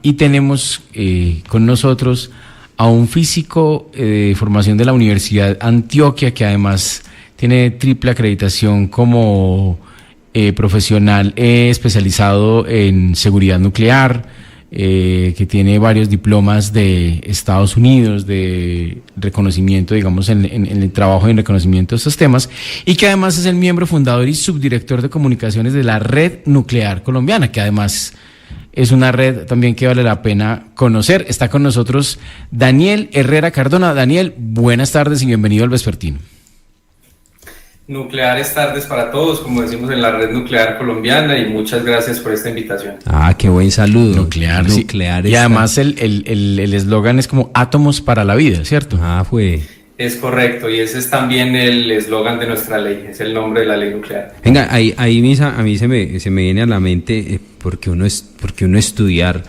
Y tenemos con nosotros a un físico de formación de la Universidad Antioquia, que además tiene triple acreditación como profesional especializado en seguridad nuclear, que tiene varios diplomas de Estados Unidos de reconocimiento, digamos, en el trabajo y en reconocimiento de estos temas, y que además es el miembro fundador y subdirector de comunicaciones de la Red Nuclear Colombiana, que además es una red también que vale la pena conocer. Está con nosotros Daniel Herrera Cardona. Daniel, buenas tardes y bienvenido al Vespertino. Nucleares tardes para todos, como decimos en la Red Nuclear Colombiana, y muchas gracias por esta invitación. Ah, qué buen saludo. Nucleares. Sí. Y además el eslogan es como átomos para la vida, ¿cierto? Ah, fue. Es correcto, y ese es también el eslogan de nuestra ley, es el nombre de la ley nuclear. Venga, ahí Misa, a mí se me viene a la mente porque uno estudiar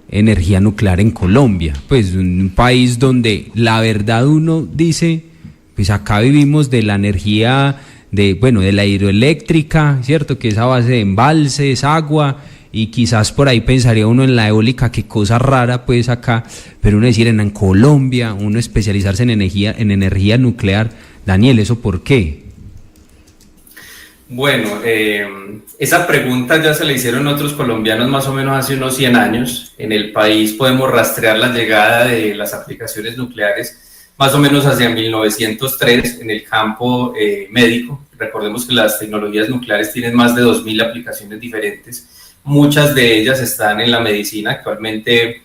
energía nuclear en Colombia, pues un país donde la verdad uno dice, pues acá vivimos de la energía de la hidroeléctrica, ¿cierto? Que es a base de embalses, agua, y quizás por ahí pensaría uno en la eólica, qué cosa rara pues acá, pero uno decir en Colombia, uno especializarse en energía nuclear. Daniel, ¿eso por qué? Bueno, esa pregunta ya se la hicieron otros colombianos más o menos hace unos 100 años. En el país podemos rastrear la llegada de las aplicaciones nucleares más o menos hacia 1903 en el campo médico. Recordemos que las tecnologías nucleares tienen más de 2.000 aplicaciones diferentes. Muchas de ellas están en la medicina. Actualmente,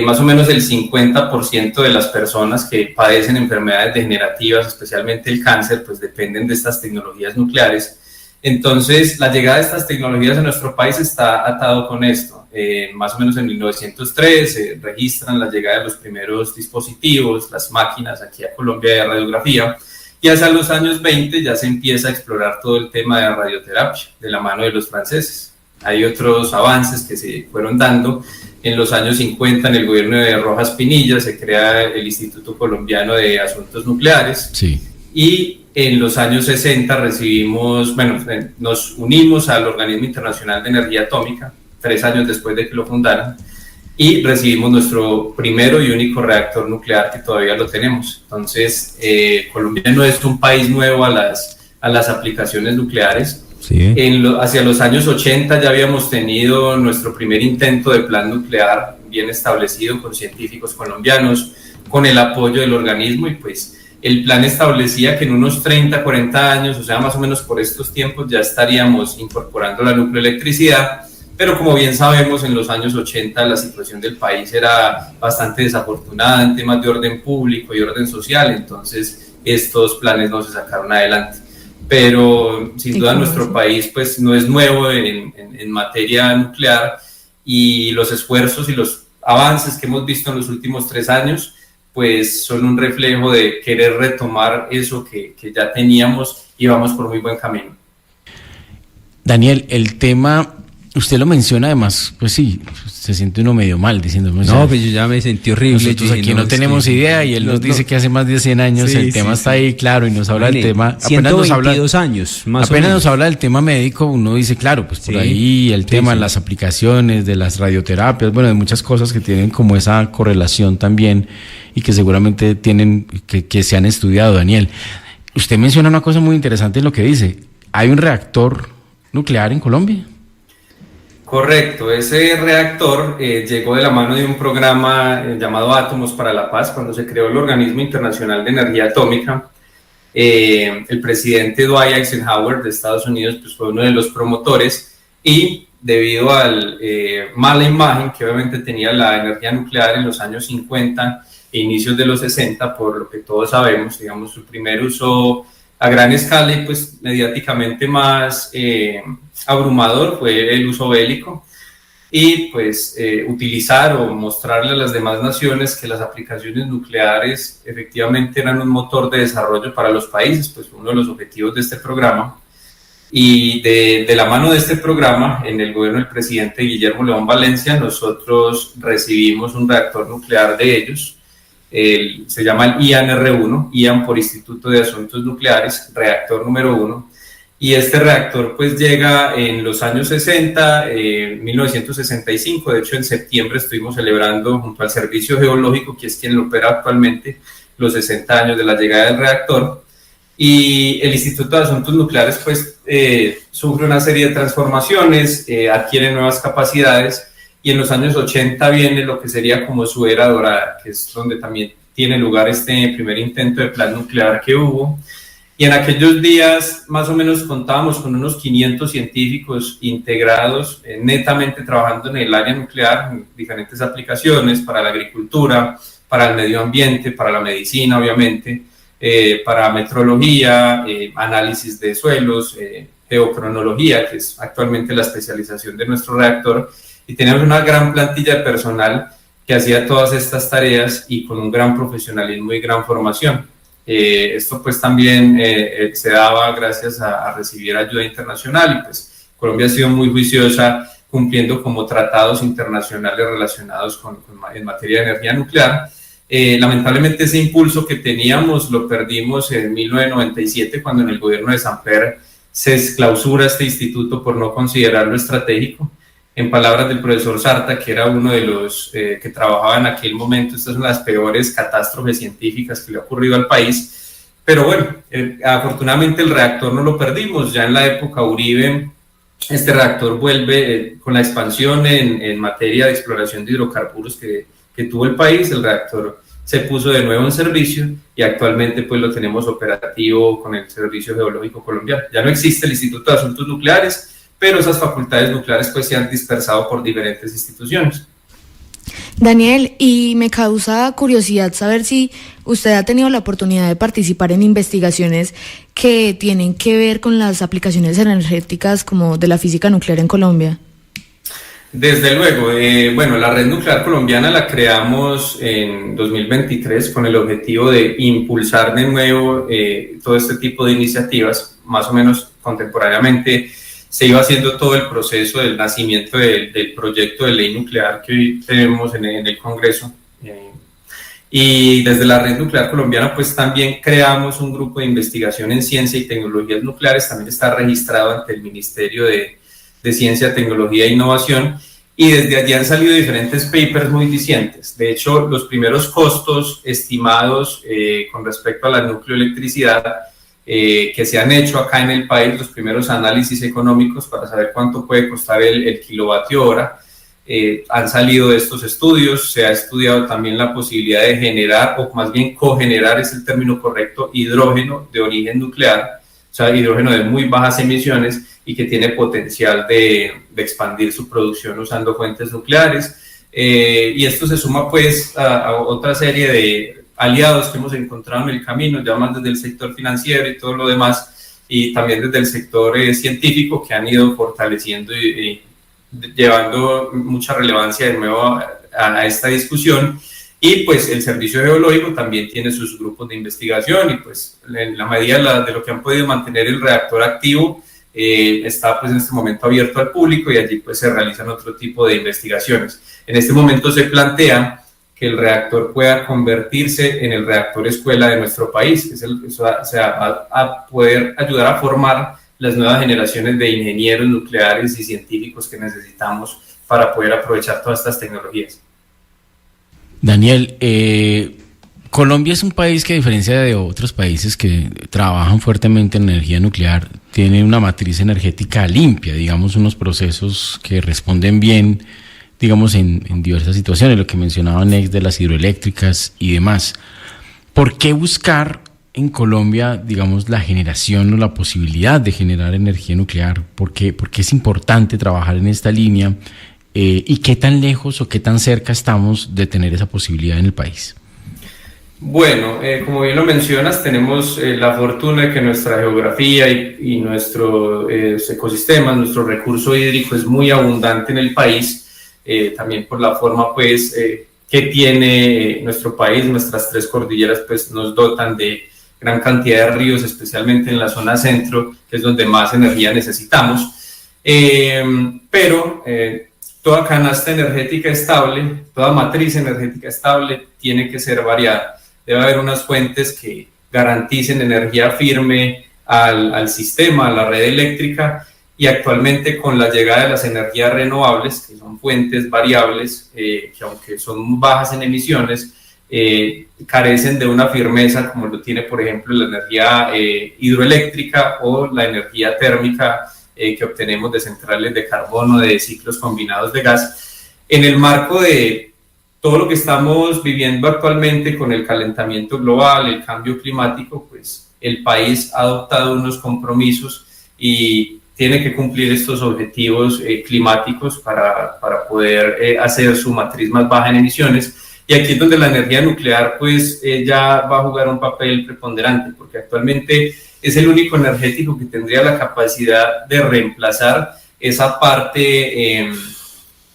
más o menos el 50% de las personas que padecen enfermedades degenerativas, especialmente el cáncer, pues dependen de estas tecnologías nucleares. Entonces, la llegada de estas tecnologías a nuestro país está atado con esto. Más o menos en 1903 se registran la llegada de los primeros dispositivos, las máquinas aquí a Colombia de radiografía, y hacia los años 20 ya se empieza a explorar todo el tema de la radioterapia de la mano de los franceses. Hay otros avances que se fueron dando. En los años 50, en el gobierno de Rojas Pinilla, se crea el Instituto Colombiano de Asuntos Nucleares. Sí. Y en los años 60 nos unimos al Organismo Internacional de Energía Atómica, 3 años después de que lo fundaran, y recibimos nuestro primero y único reactor nuclear, que todavía lo tenemos. Entonces, Colombia no es un país nuevo a las aplicaciones nucleares. Sí. Hacia los años 80 ya habíamos tenido nuestro primer intento de plan nuclear bien establecido con científicos colombianos, con el apoyo del organismo, y pues el plan establecía que en unos 30, 40 años, o sea, más o menos por estos tiempos, ya estaríamos incorporando la nucleoelectricidad, pero como bien sabemos, en los años 80 la situación del país era bastante desafortunada en temas de orden público y orden social, entonces estos planes no se sacaron adelante. Pero sin duda nuestro país pues no es nuevo en materia nuclear, y los esfuerzos y los avances que hemos visto en los últimos 3 años pues son un reflejo de querer retomar eso que ya teníamos, y vamos por muy buen camino. Daniel, el tema, usted lo menciona además, pues sí, se siente uno medio mal diciendo, pues yo ya me sentí horrible. Nosotros aquí no tenemos idea, y él nos dice que hace más de 100 años el tema está ahí, claro, y nos habla del tema. 122 años, más o menos. Apenas nos habla del tema médico, uno dice, claro, pues por ahí el tema, las aplicaciones de las radioterapias, de muchas cosas que tienen como esa correlación también, y que seguramente tienen, que se han estudiado. Daniel, usted menciona una cosa muy interesante en lo que dice, ¿hay un reactor nuclear en Colombia? Correcto, ese reactor llegó de la mano de un programa llamado Átomos para la Paz, cuando se creó el Organismo Internacional de Energía Atómica. El presidente Dwight Eisenhower de Estados Unidos pues, fue uno de los promotores, y debido a la mala imagen que obviamente tenía la energía nuclear en los años 50 e inicios de los 60, por lo que todos sabemos, digamos, su primer uso a gran escala y pues mediáticamente más abrumador fue el uso bélico, y pues utilizar o mostrarle a las demás naciones que las aplicaciones nucleares efectivamente eran un motor de desarrollo para los países, pues uno de los objetivos de este programa. Y de la mano de este programa, en el gobierno del presidente Guillermo León Valencia, nosotros recibimos un reactor nuclear de ellos. Se llama el IAN-R1, IAN por Instituto de Asuntos Nucleares, reactor número 1, y este reactor pues llega en los años 60, 1965, de hecho en septiembre estuvimos celebrando junto al Servicio Geológico, que es quien lo opera actualmente, los 60 años de la llegada del reactor, y el Instituto de Asuntos Nucleares pues sufre una serie de transformaciones, adquiere nuevas capacidades, y en los años 80 viene lo que sería como su era dorada, que es donde también tiene lugar este primer intento de plan nuclear que hubo. Y en aquellos días más o menos contábamos con unos 500 científicos integrados, netamente trabajando en el área nuclear, en diferentes aplicaciones para la agricultura, para el medio ambiente, para la medicina obviamente, para metrología, análisis de suelos, geocronología, que es actualmente la especialización de nuestro reactor, y tenemos una gran plantilla de personal que hacía todas estas tareas y con un gran profesionalismo y gran formación. Esto pues también se daba gracias a recibir ayuda internacional, y pues Colombia ha sido muy juiciosa cumpliendo como tratados internacionales relacionados en materia de energía nuclear. Lamentablemente ese impulso que teníamos lo perdimos en 1997, cuando en el gobierno de Samper se clausura este instituto por no considerarlo estratégico. En palabras del profesor Sarta, que era uno de los que trabajaba en aquel momento, estas son las peores catástrofes científicas que le ha ocurrido al país. Pero bueno, afortunadamente el reactor no lo perdimos. Ya en la época Uribe, este reactor vuelve con la expansión en materia de exploración de hidrocarburos que tuvo el país. El reactor se puso de nuevo en servicio y actualmente pues lo tenemos operativo con el Servicio Geológico Colombiano. Ya no existe el Instituto de Asuntos Nucleares, pero esas facultades nucleares pues se han dispersado por diferentes instituciones. Daniel, y me causa curiosidad saber si usted ha tenido la oportunidad de participar en investigaciones que tienen que ver con las aplicaciones energéticas como de la física nuclear en Colombia. Desde luego, bueno, la Red Nuclear Colombiana la creamos en 2023 con el objetivo de impulsar de nuevo todo este tipo de iniciativas. Más o menos contemporáneamente se iba haciendo todo el proceso del nacimiento del proyecto de ley nuclear que hoy tenemos en el Congreso. Y desde la Red Nuclear Colombiana pues también creamos un grupo de investigación en ciencia y tecnologías nucleares, también está registrado ante el Ministerio de Ciencia, Tecnología e Innovación, y desde allí han salido diferentes papers muy dicientes. De hecho, los primeros costos estimados con respecto a la nucleoelectricidad que se han hecho acá en el país, los primeros análisis económicos para saber cuánto puede costar el kilovatio hora, han salido de estos estudios. Se ha estudiado también la posibilidad de generar, o más bien cogenerar es el término correcto, hidrógeno de origen nuclear, o sea, hidrógeno de muy bajas emisiones y que tiene potencial de expandir su producción usando fuentes nucleares. Y esto se suma pues a otra serie de aliados que hemos encontrado en el camino, ya más desde el sector financiero y todo lo demás, y también desde el sector científico, que han ido fortaleciendo y llevando mucha relevancia de nuevo a esta discusión. Y pues el Servicio Geológico también tiene sus grupos de investigación, y pues en la medida de lo que han podido mantener el reactor activo, está pues en este momento abierto al público, y allí pues se realizan otro tipo de investigaciones. En este momento se plantea que el reactor pueda convertirse en el reactor escuela de nuestro país, que es a poder ayudar a formar las nuevas generaciones de ingenieros nucleares y científicos que necesitamos para poder aprovechar todas estas tecnologías. Daniel, Colombia es un país que, a diferencia de otros países que trabajan fuertemente en energía nuclear, tiene una matriz energética limpia, digamos, unos procesos que responden bien, digamos, en diversas situaciones, lo que mencionaba Nex de las hidroeléctricas y demás. ¿Por qué buscar en Colombia, digamos, la generación o la posibilidad de generar energía nuclear? ¿Por qué es importante trabajar en esta línea? ¿Y qué tan lejos o qué tan cerca estamos de tener esa posibilidad en el país? Bueno, como bien lo mencionas, tenemos la fortuna de que nuestra geografía y nuestros ecosistemas, nuestro recurso hídrico es muy abundante en el país. También por la forma pues que tiene nuestro país, nuestras tres cordilleras pues nos dotan de gran cantidad de ríos, especialmente en la zona centro, que es donde más energía necesitamos, pero toda canasta energética estable, toda matriz energética estable tiene que ser variada. Debe haber unas fuentes que garanticen energía firme al sistema, a la red eléctrica, y actualmente con la llegada de las energías renovables, que son fuentes variables, que aunque son bajas en emisiones, carecen de una firmeza como lo tiene, por ejemplo, la energía hidroeléctrica o la energía térmica que obtenemos de centrales de carbono, de ciclos combinados de gas. En el marco de todo lo que estamos viviendo actualmente con el calentamiento global, el cambio climático, pues el país ha adoptado unos compromisos y tiene que cumplir estos objetivos climáticos para poder hacer su matriz más baja en emisiones. Y aquí es donde la energía nuclear pues ya va a jugar un papel preponderante, porque actualmente es el único energético que tendría la capacidad de reemplazar esa parte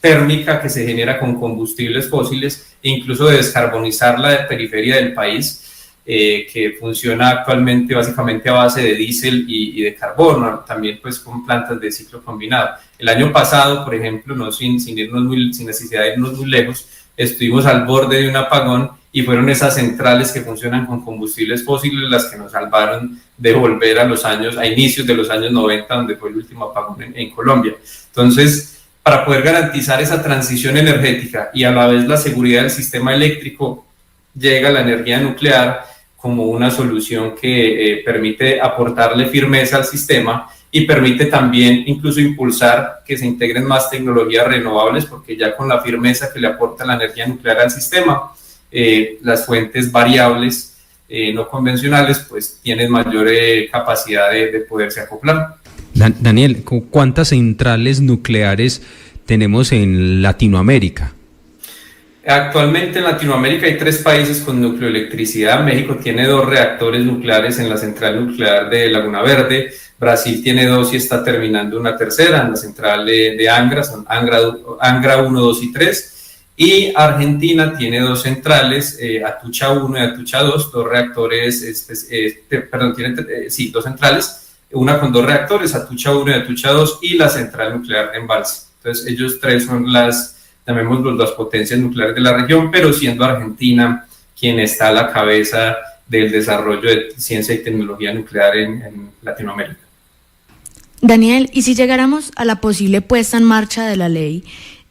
térmica que se genera con combustibles fósiles e incluso de descarbonizar la periferia del país, que funciona actualmente básicamente a base de diésel y de carbono, también pues con plantas de ciclo combinado. El año pasado, por ejemplo, sin necesidad de irnos muy lejos, estuvimos al borde de un apagón y fueron esas centrales que funcionan con combustibles fósiles las que nos salvaron de volver a inicios de los años 90, donde fue el último apagón en Colombia. Entonces, para poder garantizar esa transición energética y a la vez la seguridad del sistema eléctrico, llega la energía nuclear como una solución que permite aportarle firmeza al sistema y permite también incluso impulsar que se integren más tecnologías renovables, porque ya con la firmeza que le aporta la energía nuclear al sistema, las fuentes variables no convencionales pues tienen mayor capacidad de poderse acoplar. Daniel, ¿cuántas centrales nucleares tenemos en Latinoamérica? Actualmente en Latinoamérica hay 3 países con nucleoelectricidad. México tiene 2 reactores nucleares en la central nuclear de Laguna Verde. Brasil tiene 2 y está terminando una tercera en la central de Angra, son Angra 1, 2 y 3. Y Argentina tiene 2 centrales, Atucha 1 y Atucha 2, 2 reactores, tiene 2 centrales, una con 2 reactores, Atucha 1 y Atucha 2, y la central nuclear de Embalse. Entonces ellos 3 son llamémoslo, las potencias nucleares de la región, pero siendo Argentina quien está a la cabeza del desarrollo de ciencia y tecnología nuclear en Latinoamérica. Daniel, y si llegáramos a la posible puesta en marcha de la ley,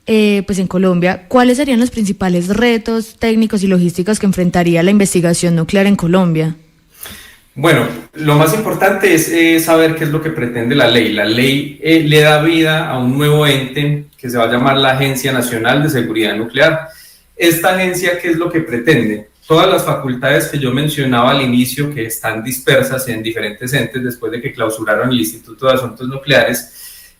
pues en Colombia, ¿cuáles serían los principales retos técnicos y logísticos que enfrentaría la investigación nuclear en Colombia? Bueno, lo más importante es saber qué es lo que pretende la ley. La ley le da vida a un nuevo ente que se va a llamar la Agencia Nacional de Seguridad Nuclear. Esta agencia, ¿qué es lo que pretende? Todas las facultades que yo mencionaba al inicio, que están dispersas en diferentes entes después de que clausuraron el Instituto de Asuntos Nucleares,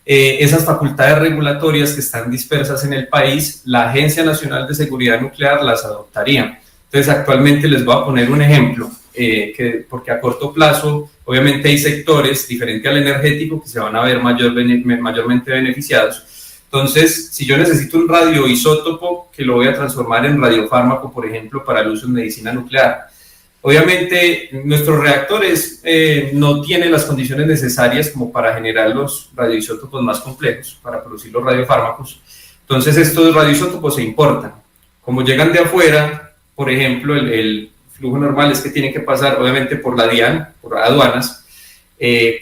esas facultades regulatorias que están dispersas en el país, la Agencia Nacional de Seguridad Nuclear las adoptaría. Entonces, actualmente les voy a poner un ejemplo. Porque a corto plazo obviamente hay sectores diferentes al energético que se van a ver mayormente beneficiados. Entonces, si yo necesito un radioisótopo que lo voy a transformar en radiofármaco, por ejemplo, para el uso en medicina nuclear, obviamente nuestros reactores no tienen las condiciones necesarias como para generar los radioisótopos más complejos, para producir los radiofármacos. Entonces estos radioisótopos se importan. Como llegan de afuera, por ejemplo, el flujo normal es que tienen que pasar obviamente por la DIAN, por aduanas.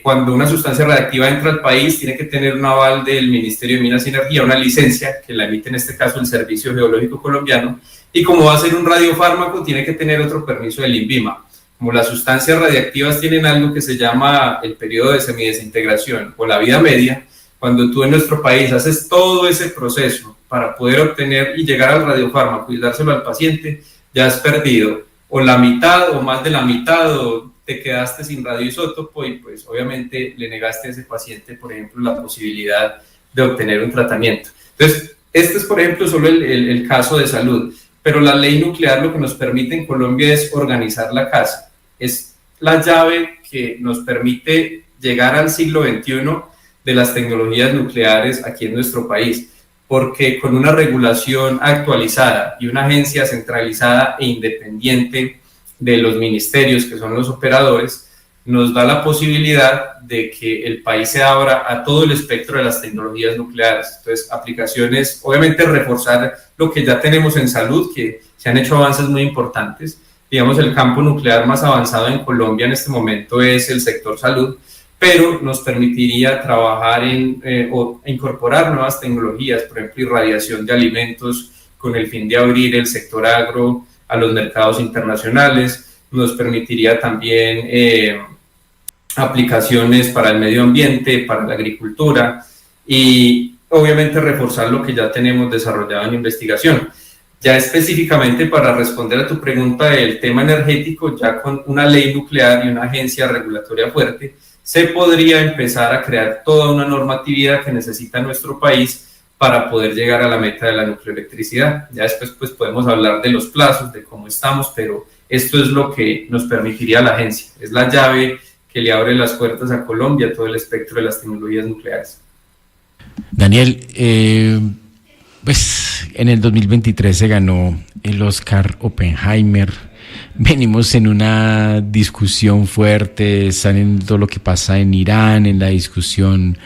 Cuando una sustancia radiactiva entra al país, tiene que tener un aval del Ministerio de Minas y Energía, una licencia que la emite en este caso el Servicio Geológico Colombiano, y como va a ser un radiofármaco, tiene que tener otro permiso del INVIMA. Como las sustancias radiactivas tienen algo que se llama el periodo de semidesintegración o la vida media, cuando tú en nuestro país haces todo ese proceso para poder obtener y llegar al radiofármaco y dárselo al paciente, ya has perdido o la mitad o más de la mitad, o te quedaste sin radioisótopo y pues obviamente le negaste a ese paciente, por ejemplo, la posibilidad de obtener un tratamiento. Entonces, este es, por ejemplo, solo el caso de salud, pero la ley nuclear lo que nos permite en Colombia es organizar la casa. Es la llave que nos permite llegar al siglo XXI de las tecnologías nucleares aquí en nuestro país, porque con una regulación actualizada y una agencia centralizada e independiente de los ministerios, que son los operadores, nos da la posibilidad de que el país se abra a todo el espectro de las tecnologías nucleares. Entonces, aplicaciones, obviamente reforzar lo que ya tenemos en salud, que se han hecho avances muy importantes, digamos, el campo nuclear más avanzado en Colombia en este momento es el sector salud, pero nos permitiría trabajar o incorporar nuevas tecnologías, por ejemplo, irradiación de alimentos, con el fin de abrir el sector agro a los mercados internacionales. Nos permitiría también aplicaciones para el medio ambiente, para la agricultura y obviamente reforzar lo que ya tenemos desarrollado en investigación. Ya específicamente para responder a tu pregunta del tema energético, ya con una ley nuclear y una agencia regulatoria fuerte, se podría empezar a crear toda una normatividad que necesita nuestro país para poder llegar a la meta de la nucleoelectricidad. Ya después pues podemos hablar de los plazos, de cómo estamos, pero esto es lo que nos permitiría la agencia. Es la llave que le abre las puertas a Colombia a todo el espectro de las tecnologías nucleares. Daniel, pues en el 2023 se ganó el Oscar Oppenheimer. Venimos en una discusión fuerte, sabiendo lo que pasa en Irán, en la discusión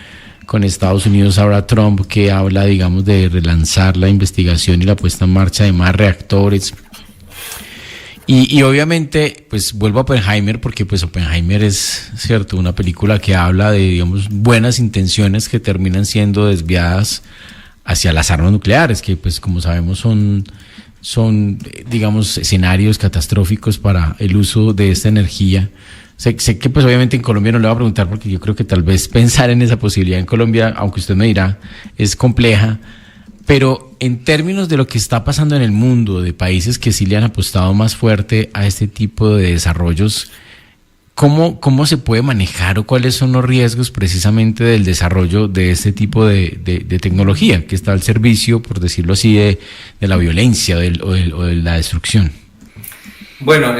con Estados Unidos, ahora Trump, que habla, digamos, de relanzar la investigación y la puesta en marcha de más reactores. Y obviamente, pues vuelvo a Oppenheimer, porque pues Oppenheimer es, cierto, una película que habla de, digamos, buenas intenciones que terminan siendo desviadas hacia las armas nucleares, que pues como sabemos son digamos, escenarios catastróficos para el uso de esta energía. Sé que pues obviamente en Colombia no le voy a preguntar, porque yo creo que tal vez pensar en esa posibilidad en Colombia, aunque usted me dirá, es compleja, pero en términos de lo que está pasando en el mundo, de países que sí le han apostado más fuerte a este tipo de desarrollos, ¿cómo se puede manejar o cuáles son los riesgos precisamente del desarrollo de este tipo de tecnología que está al servicio, por decirlo así, de la violencia o de la destrucción? Bueno,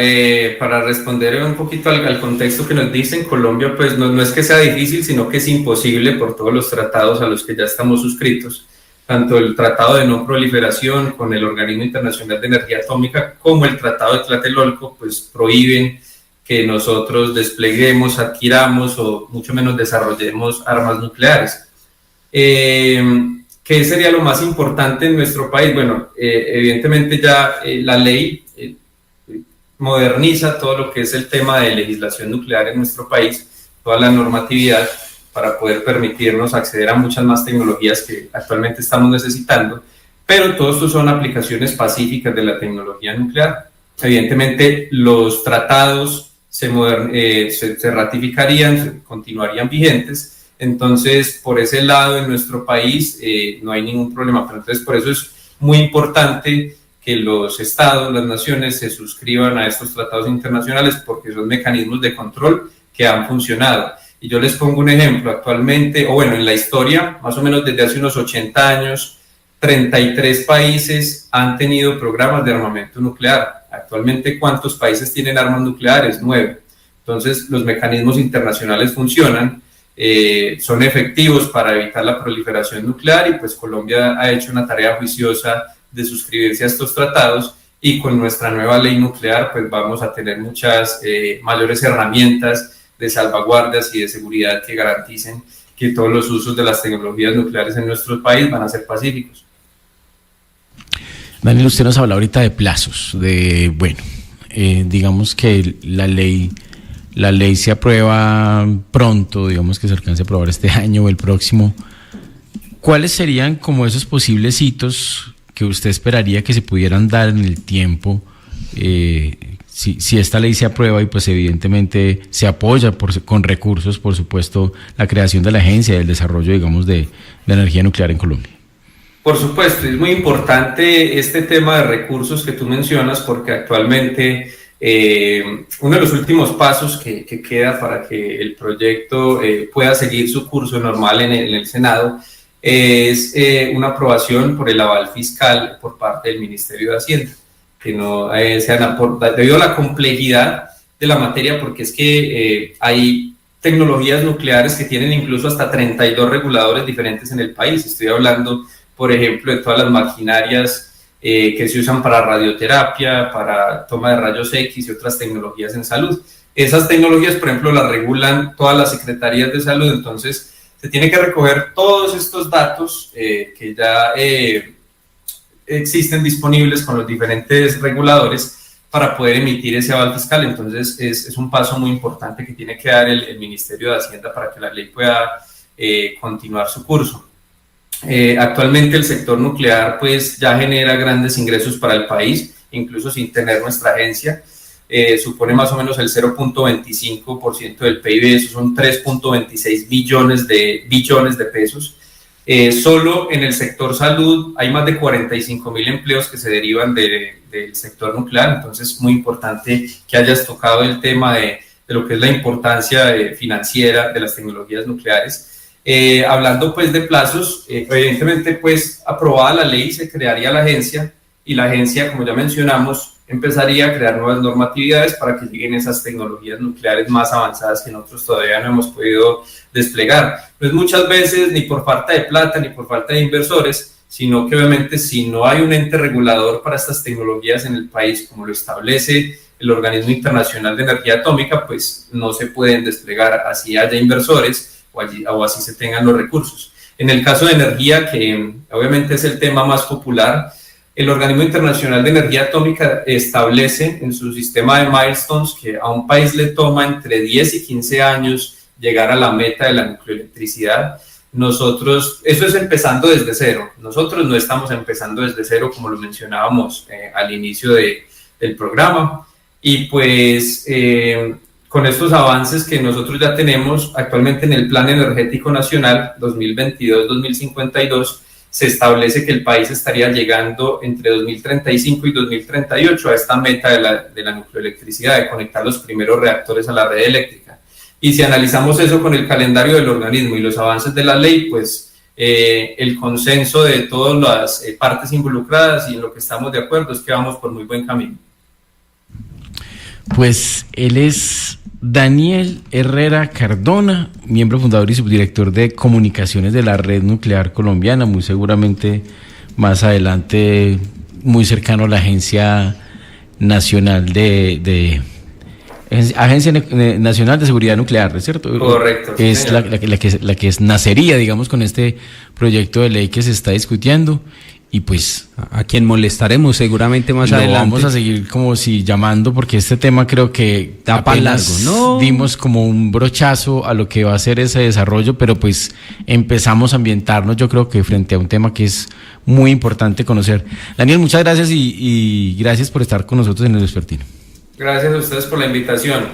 para responder un poquito al contexto que nos dice, en Colombia pues no es que sea difícil, sino que es imposible por todos los tratados a los que ya estamos suscritos, tanto el Tratado de No Proliferación con el Organismo Internacional de Energía Atómica como el Tratado de Tlatelolco, pues prohíben que nosotros despleguemos, adquiramos o mucho menos desarrollemos armas nucleares. ¿Qué sería lo más importante en nuestro país? Bueno, evidentemente ya la ley moderniza todo lo que es el tema de legislación nuclear en nuestro país, toda la normatividad para poder permitirnos acceder a muchas más tecnologías que actualmente estamos necesitando, pero todo esto son aplicaciones pacíficas de la tecnología nuclear. Evidentemente los tratados se ratificarían, continuarían vigentes, entonces por ese lado en nuestro país no hay ningún problema, pero entonces por eso es muy importante que los estados, las naciones se suscriban a estos tratados internacionales porque son mecanismos de control que han funcionado. Y yo les pongo un ejemplo, actualmente, o bueno, en la historia, más o menos desde hace unos 80 años, 33 países han tenido programas de armamento nuclear. Actualmente, ¿cuántos países tienen armas nucleares? 9. Entonces, los mecanismos internacionales funcionan, son efectivos para evitar la proliferación nuclear y pues Colombia ha hecho una tarea juiciosa de suscribirse a estos tratados y con nuestra nueva ley nuclear pues vamos a tener muchas mayores herramientas de salvaguardas y de seguridad que garanticen que todos los usos de las tecnologías nucleares en nuestro país van a ser pacíficos. Daniel, usted nos habla ahorita de plazos, de, bueno, digamos que la ley se aprueba pronto, digamos que se alcance a aprobar este año o el próximo. ¿Cuáles serían como esos posibles hitos que usted esperaría que se pudieran dar en el tiempo si esta ley se aprueba y pues evidentemente se apoya con recursos, por supuesto, la creación de la agencia y el desarrollo, digamos, de energía nuclear en Colombia? Por supuesto, es muy importante este tema de recursos que tú mencionas porque actualmente uno de los últimos pasos que queda para que el proyecto pueda seguir su curso normal en el Senado es una aprobación por el aval fiscal por parte del Ministerio de Hacienda, que no sean debido a la complejidad de la materia, porque es que hay tecnologías nucleares que tienen incluso hasta 32 reguladores diferentes en el país. Estoy hablando, por ejemplo, de todas las maquinarias que se usan para radioterapia, para toma de rayos X y otras tecnologías en salud. Esas tecnologías, por ejemplo, las regulan todas las secretarías de salud, entonces se tiene que recoger todos estos datos que ya existen disponibles con los diferentes reguladores para poder emitir ese aval fiscal. Entonces es un paso muy importante que tiene que dar el Ministerio de Hacienda para que la ley pueda continuar su curso. Actualmente el sector nuclear pues ya genera grandes ingresos para el país, incluso sin tener nuestra agencia. Supone más o menos el 0.25% del PIB, eso son 3.26 billones de pesos. Solo en el sector salud hay más de 45.000 empleos que se derivan del sector nuclear, entonces muy importante que hayas tocado el tema de lo que es la importancia financiera de las tecnologías nucleares. Hablando pues de plazos, evidentemente pues aprobada la ley se crearía la agencia, y la agencia, como ya mencionamos, empezaría a crear nuevas normatividades para que lleguen esas tecnologías nucleares más avanzadas que nosotros todavía no hemos podido desplegar. Pues muchas veces ni por falta de plata ni por falta de inversores, sino que obviamente si no hay un ente regulador para estas tecnologías en el país, como lo establece el Organismo Internacional de Energía Atómica, pues no se pueden desplegar así haya inversores o así se tengan los recursos. En el caso de energía, que obviamente es el tema más popular, el Organismo Internacional de Energía Atómica establece en su sistema de milestones que a un país le toma entre 10 y 15 años llegar a la meta de la nucleoelectricidad. Nosotros, eso es empezando desde cero. Nosotros no estamos empezando desde cero, como lo mencionábamos al inicio del programa. Y pues con estos avances que nosotros ya tenemos actualmente en el Plan Energético Nacional 2022-2052, se establece que el país estaría llegando entre 2035 y 2038 a esta meta de la nucleoelectricidad, de conectar los primeros reactores a la red eléctrica. Y si analizamos eso con el calendario del organismo y los avances de la ley, pues el consenso de todas las partes involucradas y en lo que estamos de acuerdo es que vamos por muy buen camino. Pues él es Daniel Herrera Cardona, miembro fundador y subdirector de comunicaciones de la Red Nuclear Colombiana, muy seguramente más adelante muy cercano a la Agencia Nacional Agencia Nacional de Seguridad Nuclear, ¿cierto? Correcto. Es la que nacería, digamos, con este proyecto de ley que se está discutiendo. Y pues a quien molestaremos seguramente más adelante. Vamos a seguir como si llamando, porque este tema creo que da para largo, ¿no? Dimos como un brochazo a lo que va a ser ese desarrollo, pero pues empezamos a ambientarnos, yo creo que frente a un tema que es muy importante conocer. Daniel, muchas gracias y gracias por estar con nosotros en el Vespertino. Gracias a ustedes por la invitación.